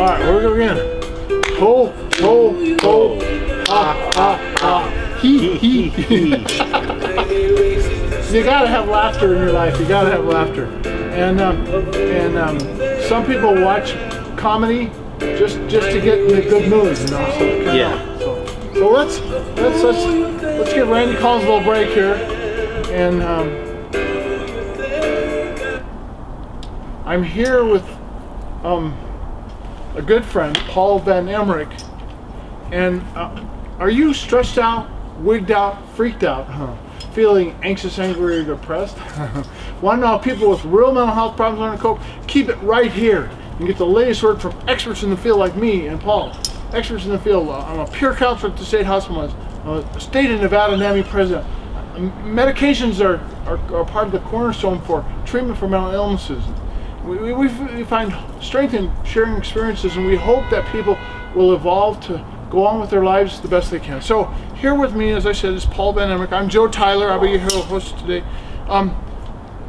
All right, here we go again. Ho, ho, ho, ha, ha, ha, he, he. You gotta have laughter in your life. You gotta have laughter. And some people watch comedy just to get in a good mood, you know. So, Yeah. So let's give Randy Collins a little break here, and I'm here with a good friend, Paul VanEmmerill. And are you stressed out, wigged out, freaked out, feeling anxious, angry, or depressed? Want to know how people with real mental health problems learn to cope? Keep it right here and get the latest word from experts in the field like me and Paul. Experts in the field. I'm a peer counselor at the state hospital. I'm a state of Nevada NAMI president. Medications are part of the cornerstone for treatment for mental illnesses. We find strength in sharing experiences, and we hope that people will evolve to go on with their lives the best they can. So here with me, as I said, is Paul VanEmmerill. I'm Joe Tyler. I'll be your host today.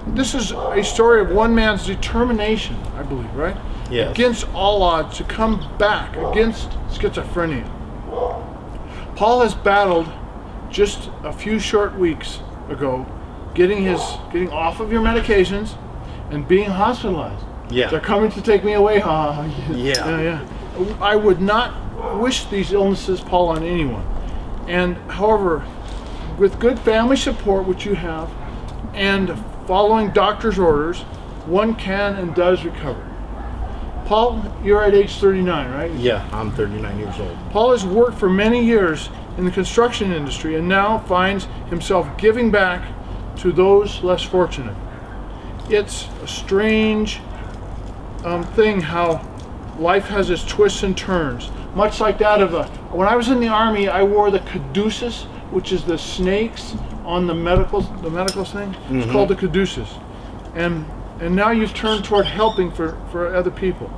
This is a story of one man's determination, I believe, right? Yes. Against all odds to come back against schizophrenia. Paul has battled just a few short weeks ago getting off of your medications and being hospitalized. Yeah. They're coming to take me away, huh? Yeah. I would not wish these illnesses, Paul, on anyone. And however, with good family support, which you have, and following doctor's orders, one can and does recover. Paul, you're at age 39, right? Yeah, I'm 39 years old. Paul has worked for many years in the construction industry and now finds himself giving back to those less fortunate. It's a strange thing how life has its twists and turns. Much like that when I was in the Army, I wore the caduceus, which is the snakes on the medical thing. Mm-hmm. It's called the caduceus. And now you've turned toward helping for other people.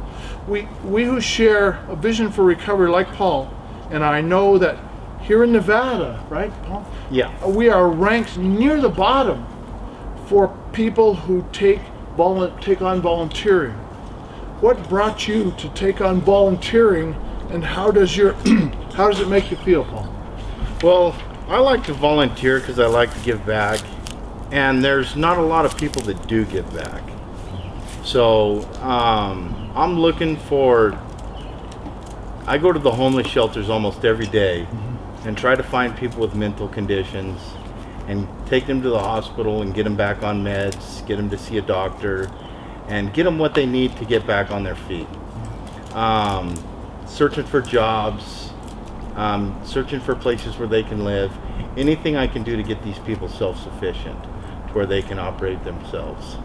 We who share a vision for recovery like Paul, and I know that here in Nevada, right, Paul? Yeah. We are ranked near the bottom for people who take on volunteering. What brought you to take on volunteering, and how does it make you feel, Paul? Well, I like to volunteer because I like to give back, and there's not a lot of people that do give back. So I'm looking for. I go to the homeless shelters almost every day, and try to find people with mental conditions, and take them to the hospital and get them back on meds, get them to see a doctor, and get them what they need to get back on their feet. Searching for jobs, searching for places where they can live, anything I can do to get these people self-sufficient, to where they can operate themselves.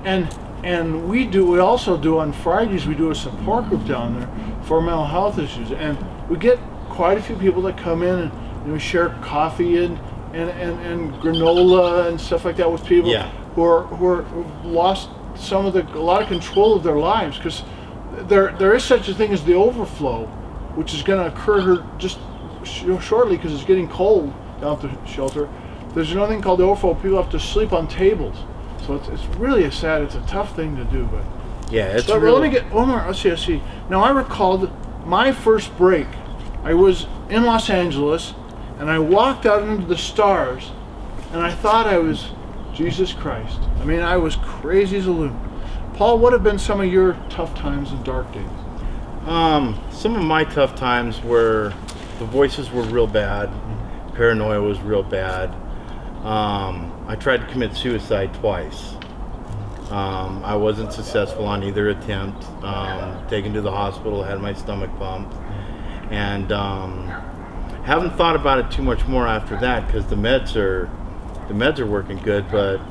And we also do on Fridays, we do a support group down there for mental health issues, and we get quite a few people that come in, and we share coffee and granola and stuff like that with people who are lost a lot of control of their lives, because there is such a thing as the overflow, which is going to occur just shortly because it's getting cold down at the shelter. There's another thing called the overflow. People have to sleep on tables, so it's really it's a tough thing to do. But yeah, it's so really. Let me get one more. Let's see. Now I recalled my first break. I was in Los Angeles, and I walked out into the stars, and I thought I was Jesus Christ. I mean, I was crazy as a loon. Paul, what have been some of your tough times and dark days? Some of my tough times were the voices were real bad, paranoia was real bad. I tried to commit suicide twice. I wasn't successful on either attempt. Taken to the hospital, had my stomach pumped, and haven't thought about it too much more after that because the meds are working good. But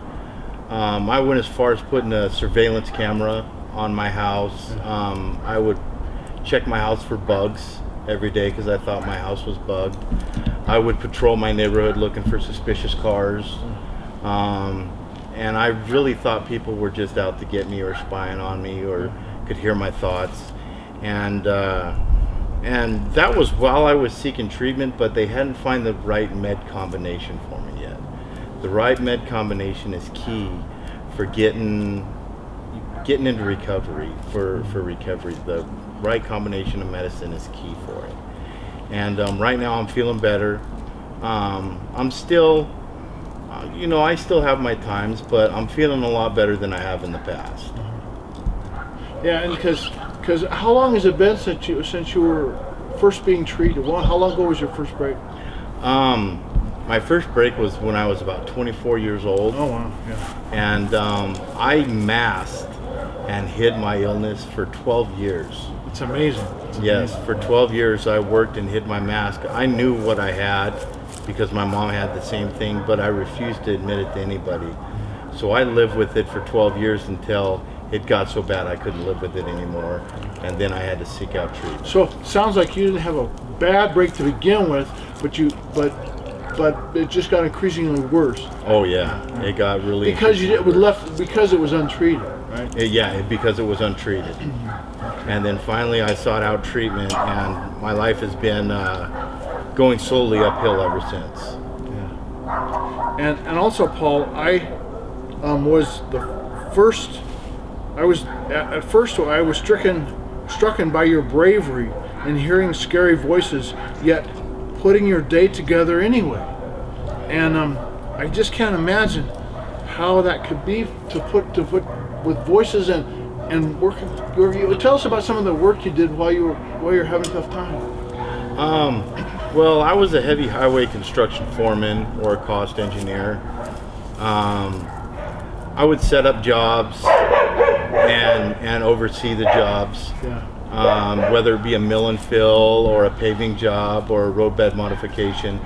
I went as far as putting a surveillance camera on my house. I would check my house for bugs every day because I thought my house was bugged. I would patrol my neighborhood looking for suspicious cars. And I really thought people were just out to get me or spying on me or could hear my thoughts. And that was while I was seeking treatment, but they hadn't found the right med combination for me yet. The right med combination is key for getting into recovery, for recovery. right combination of medicine is key for it. And right now I'm feeling better. I'm still, I still have my times, but I'm feeling a lot better than I have in the past. Yeah, and because how long has it been since you were first being treated? How long ago was your first break? My first break was when I was about 24 years old. Oh wow, yeah. And I masked and hid my illness for 12 years. It's amazing. Yes, for 12 years I worked and hid my mask. I knew what I had because my mom had the same thing, but I refused to admit it to anybody. So I lived with it for 12 years until it got so bad I couldn't live with it anymore, and then I had to seek out treatment. So sounds like you didn't have a bad break to begin with, but it just got increasingly worse. Oh yeah, it got really because it was untreated, right? Because it was untreated. And then finally I sought out treatment, and my life has been going slowly uphill ever since. Yeah. And also, Paul, I was stricken by your bravery in hearing scary voices, yet putting your day together anyway. And I just can't imagine how that could be to put with voices and working. Tell us about some of the work you did while you were having a tough time. Well, I was a heavy highway construction foreman or a cost engineer. I would set up jobs and oversee the jobs. Yeah. Whether it be a mill and fill or a paving job or a roadbed modification.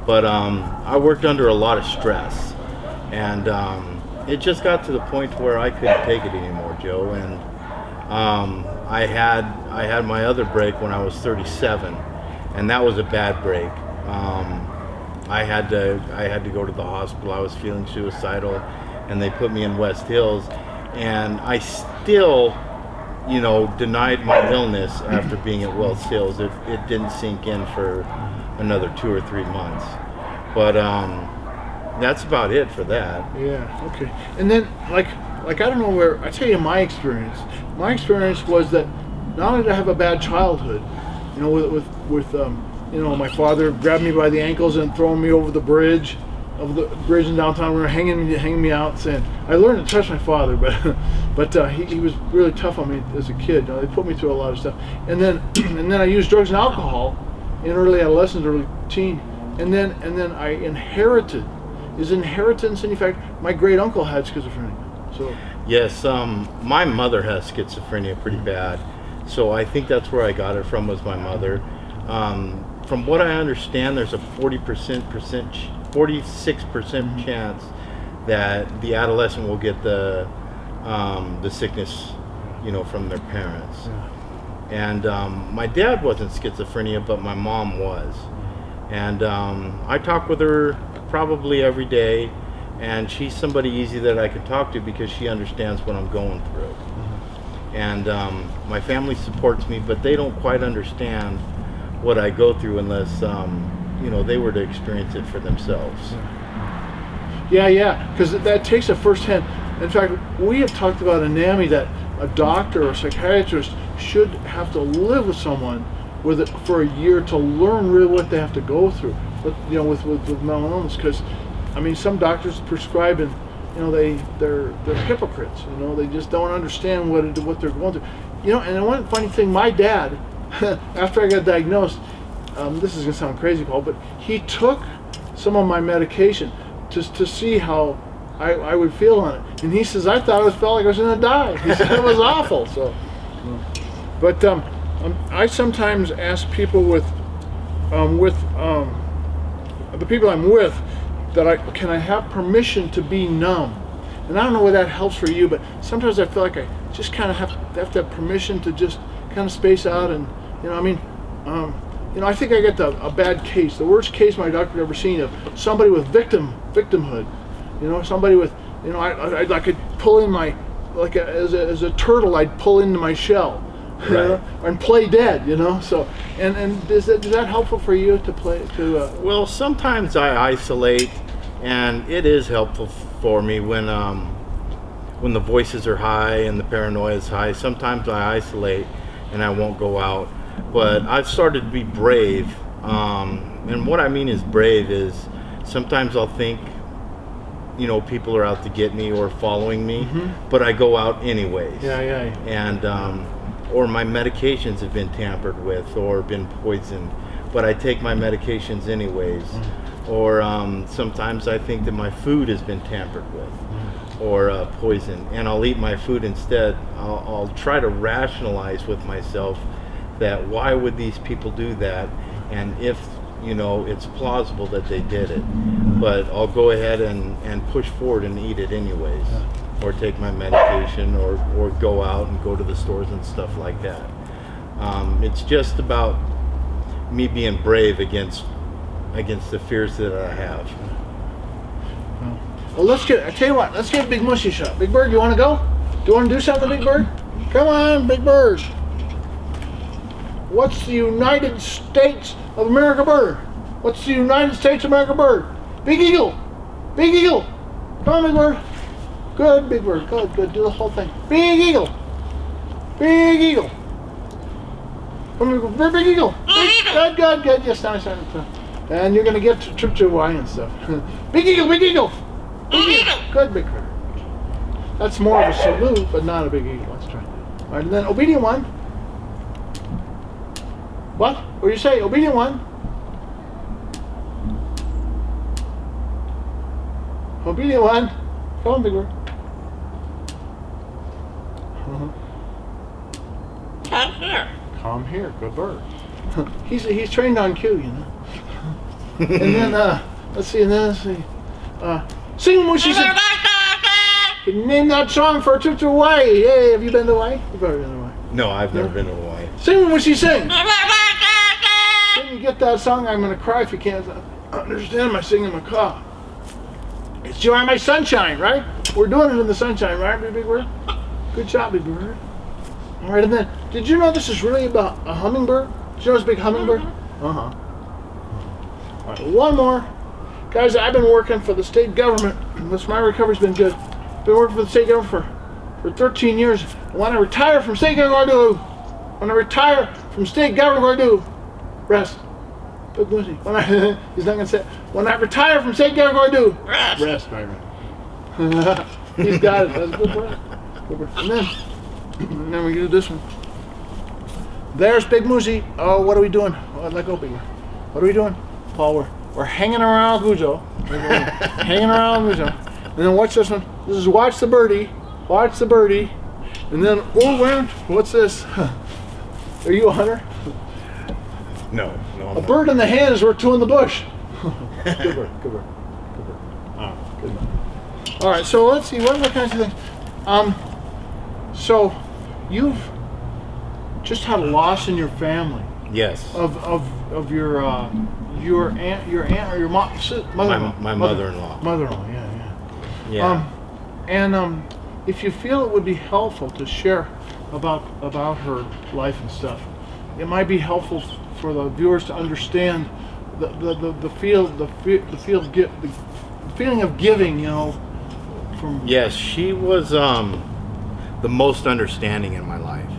But I worked under a lot of stress, and it just got to the point where I couldn't take it anymore, Joe. And I had my other break when I was 37, and that was a bad break. I had to go to the hospital. I was feeling suicidal, and they put me in West Hills, and I still denied my illness after being at West Hills. It didn't sink in for another 2 or 3 months, but that's about it for that. Yeah. Okay. And then, like I don't know where. I tell you my experience. My experience was that not only did I have a bad childhood, with my father grabbed me by the ankles and throwing me over the bridge in downtown. We were hanging me out, saying I learned to trust my father, but he was really tough on me as a kid. They put me through a lot of stuff, and then I used drugs and alcohol in early adolescence, early teen, and then I inherited. Is inheritance, and in fact, my great uncle had schizophrenia. So yes, my mother has schizophrenia pretty bad, so I think that's where I got it from, was my mother. From what I understand, there's a 46% chance that the adolescent will get the sickness, from their parents. Yeah. And my dad wasn't schizophrenia, but my mom was. And I talk with her probably every day, and she's somebody easy that I can talk to because she understands what I'm going through. And my family supports me, but they don't quite understand what I go through unless they were to experience it for themselves. Yeah, because that takes a first-hand. In fact, we have talked about a NAMI that a doctor or a psychiatrist should have to live with someone with it for a year to learn really what they have to go through. But with mental illness, because some doctors prescribe and they're hypocrites. They just don't understand what they're going through. And one funny thing, my dad, after I got diagnosed, this is gonna sound crazy, Paul, but he took some of my medication just to see how I would feel on it, and he says I thought felt like I was gonna die. He said it was awful. So, but I sometimes ask people with the people I'm with that can I have permission to be numb, and I don't know whether that helps for you, but sometimes I feel like I just kind of have to have permission to just kind of space out, and I think I get a bad case, the worst case my doctor had ever seen of somebody with victimhood, somebody with I could pull in my as a turtle I'd pull into my shell, right, and play dead, So and is that helpful for you to play to? Well, sometimes I isolate, and it is helpful for me when the voices are high and the paranoia is high. Sometimes I isolate and I won't go out. But I've started to be brave. And what I mean is brave is sometimes I'll think, people are out to get me or following me, but I go out anyways. Yeah. And or my medications have been tampered with or been poisoned, but I take my medications anyways. Or sometimes I think that my food has been tampered with or poisoned, and I'll eat my food instead. I'll try to rationalize with myself that why would these people do that, and if it's plausible that they did it, but I'll go ahead and push forward and eat it anyways, or take my medication, or go out and go to the stores and stuff like that. It's just about me being brave against the fears that I have. Well, I tell you what, let's get Big Mushy shot. Big Bird, you want to go? Do you want to do something, Big Bird? Come on, Big Bird. What's the United States of America bird? What's the United States of America bird? Big Eagle. Big Eagle. Come on, Big Bird. Good, Big Bird. Good. Do the whole thing. Big Eagle. Big Eagle. Come on, Big Eagle. Good. Yes, nice. And you're going to get to trip to Hawaii and stuff. Big Eagle. Big Eagle. Big Eagle. Good, Big Bird. That's more of a salute, but not a big eagle. Let's try. All right, and then obedient one. What? What do you say? Obedient one. Obedient one. Come on, Big Bird. Come here. Come here. Good bird. He's trained on cue, And then let's see. Sing Mushy. Can you name that song for a trip to Hawaii? Hey, have you been to Hawaii? You've probably been to Hawaii. No, I've never been to Hawaii. Sing Mushy, sing. When you get that song, I'm gonna cry if you can't understand my singing macaw. It's You Are My Sunshine, right? We're doing it in the sunshine, right, Big Bird? Good job, Big Bird. All right, and then, did you know this is really about a hummingbird? Did you know it's a big hummingbird? All right, one more. Guys, I've been working for the state government. My recovery's been good. Been working for the state government for 13 years. And when I retire from state government, what do I do? Rest. Big Lucy. He's not gonna say. When I retire from state government, what do I do? Rest. Right. He's got it. That's a good word. And then we do this one. There's Big Moosey. Oh, what are we doing? Oh, let go, Big Moosey. What are we doing? Paul, we're hanging around Gujo. Hanging around Gujo. And then watch this one. This is Watch the Birdie. Watch the Birdie. And then, what's this? Are you a hunter? No. A bird in the hand is worth two in the bush. Good bird. Good bird. All right, so let's see. What other kinds of things? So you've just had a loss in your family. Yes. Of your aunt or your mother-in-law. My mother-in-law. Mother-in-law. Yeah. If you feel it would be helpful to share about her life and stuff, it might be helpful for the viewers to understand the feeling of giving. From yes, she was the most understanding in my life.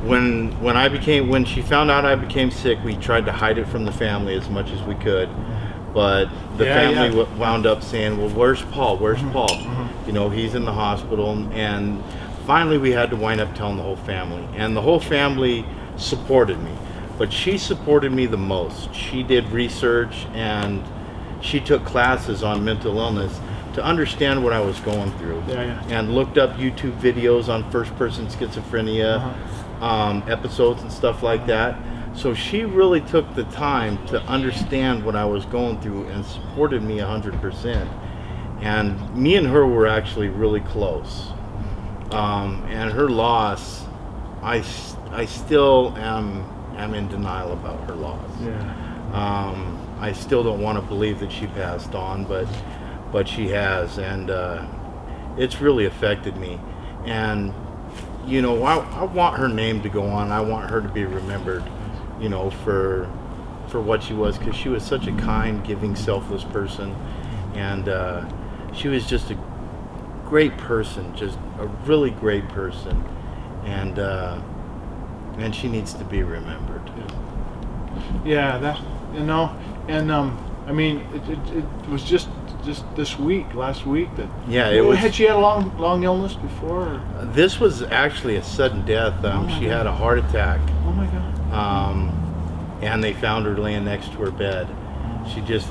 When she found out I became sick, we tried to hide it from the family as much as we could. But the family wound up saying, well, where's Paul? Where's Paul? He's in the hospital. And finally we had to wind up telling the whole family. And the whole family supported me. But she supported me the most. She did research and she took classes on mental illness to understand what I was going through. And looked up YouTube videos on first-person schizophrenia episodes and stuff like that. So she really took the time to understand what I was going through and supported me 100%. And me and her were actually really close. And her loss, I still am in denial about her loss. I still don't want to believe that she passed on, but she has, and it's really affected me. And I want her name to go on. I want her to be remembered, for what she was, because she was such a kind, giving, selfless person, and she was just a great person, just a really great person, and she needs to be remembered. Yeah, that, and I mean, it was just this week, last week that. Yeah, it was. Had she had a long illness before? Or? This was actually a sudden death. She had a heart attack. Oh my God. And they found her laying next to her bed. She just,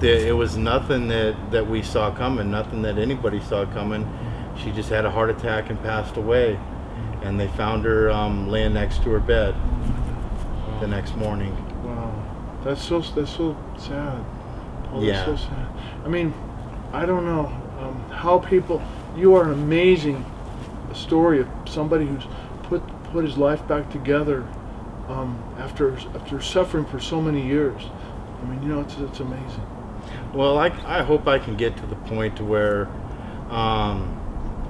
it was nothing that we saw coming, nothing that anybody saw coming. She just had a heart attack and passed away. And they found her laying next to her bed the next morning. Wow, that's so sad. Oh, Yeah. that's so sad. I mean, I don't know how people. You are an amazing story of somebody who's put his life back together after suffering for so many years. I mean, you know, it's amazing. Well, I hope I can get to the point to where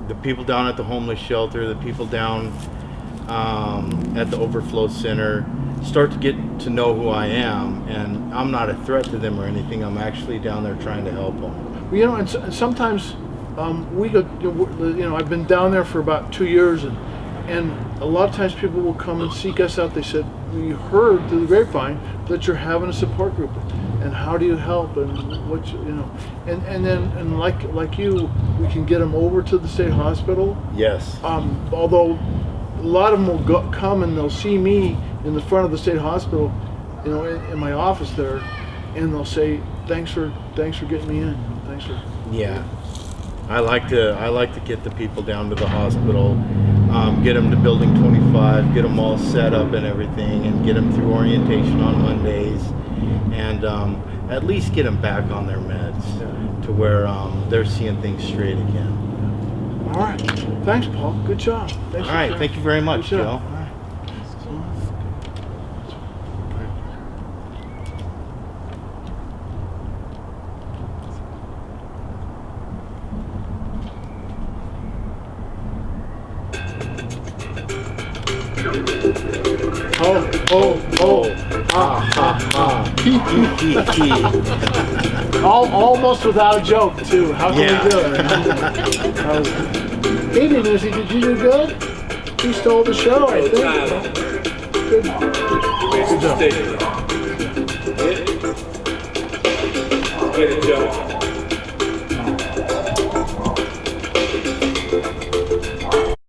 the people down at the homeless shelter, the people down at the overflow center, start to get to know who I am, and I'm not a threat to them or anything. I'm actually down there trying to help them. Well, you know, and sometimes we go. You know, I've been down there for about 2 years, and a lot of times people will come and seek us out. They said, "We heard through the grapevine that you're having a support group, and how do you help, and what you know?" And then like you, we can get them over to the state hospital. Yes. Although a lot of them will come and they'll see me in the front of the state hospital, you know, in my office there, and they'll say, "Thanks for getting me in. Thanks for." Yeah. I like to get the people down to the hospital, get them to Building 25, get them all set up and everything, and get them through orientation on Mondays, and at least get them back on their meds to where they're seeing things straight again. All right. Thanks, Paul. Good job. Thanks All right. Thank you very much, Good Joe. job. All right. Almost without a joke, too. How can we do it? Evening, Lucy. Did you do good? You stole the show, I think. Good. Good job. Get it, Joe.